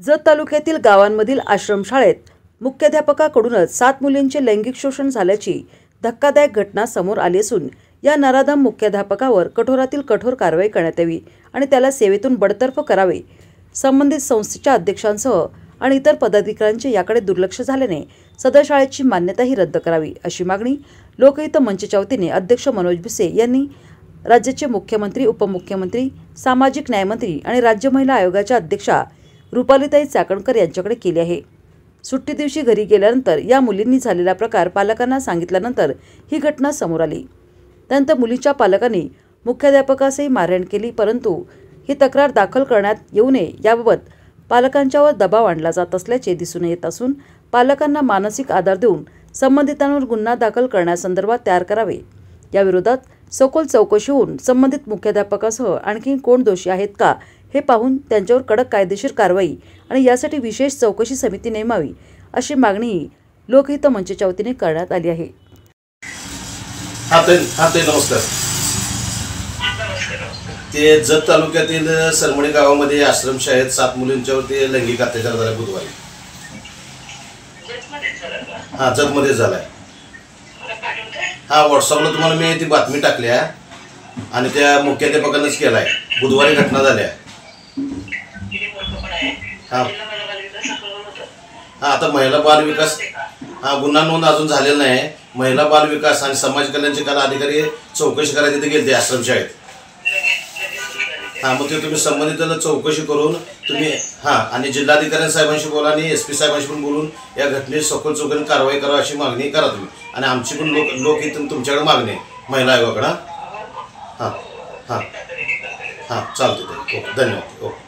जत तालुक्यातील गावांमधील आश्रमशाळेत मुख्याध्यापकाकडूनच 7 मुलींचे लैंगिक शोषण झाल्याची धक्कादायक घटना समोर आली असून या नराधम मुख्याध्यापकावर कठोरातील कठोर कारवाई करण्यात यावी आणि त्याला सेवेतून बडतर्फ करावे। संबंधित संस्थेच्या अध्यक्षांसह आणि इतर पदाधिकाऱ्यांचे याकडे दुर्लक्ष झाल्याने सदर शाळेची मान्यताही रद्द करावी अशी मागणी लोकहित मंचच्या वतीने अध्यक्ष मनोज भिसे यांनी राज्याचे मुख्यमंत्री, उपमुख्यमंत्री, सामाजिक न्याय मंत्री आणि राज्य महिला आयोगाच्या अध्यक्षा रुपालीताई चाकणकर यांच्याकडे केली आहे। सुट्टी दिवशी घरी गेल्यानंतर या मुलींनी झालेला प्रकार पालकांना सांगितल्यानंतर ही घटना समोर आली। त्यानंतर मुलीच्या पालकांनी मुख्याध्यापकासही मारहाण केली, परंतु ही तक्रार दाखल करण्यात येऊ नये याबाबत पालकांच्यावर दबाव आणला जात असल्याचे दिसून येत असून पालकांना मानसिक आधार देऊन संबंधितांवर गुन्हा दाखल करण्यासंदर्भात तयार करावे। या विरोधात सखोल चौकशी होऊन संबंधित मुख्याध्यापकासह आणखी कोण दोषी आहेत का हे पाहून त्यांच्यावर कडक कायदेशीर कारवाई आणि यासाठी विशेष चौकशी समिती नेमावी अशी मागणी लोकहित मंचच्या वतीने करण्यात आली आहे। नमस्कार। ते जत तालुक्यातील सरमणी गावामध्ये आश्रमशाळेत 7 मुलींच्यावरती लैंगिक अत्याचार झाला बुधवारी। जतमध्ये झालाय। व्हॉट्सअपला तुम्हाला मी ती बातमी टाकली आहे आणि त्या मुख्याध्यापकांनाच केलाय। बुधवारी घटना झाल्या। आता महिला बाल विकास गुन्हा नोंद अजून झालेला नाही। महिला बाल विकास आणि समाज कल्याणचे काल अधिकारी चौकशी करायला तिथे गेले आश्रमशाळेत। मग ते तुम्ही संबंधितांना चौकशी करून तुम्ही आणि जिल्हाधिकारी साहेबांशी बोला आणि SP साहेबांशी पण बोलून या घटनेची सखोल चौकशी कारवाई करा अशी मागणी करा तुम्ही। आणि आमची पण लोक तुमच्याकडे मागणी आहे महिला आयोगाकडे। चालते। धन्यवाद।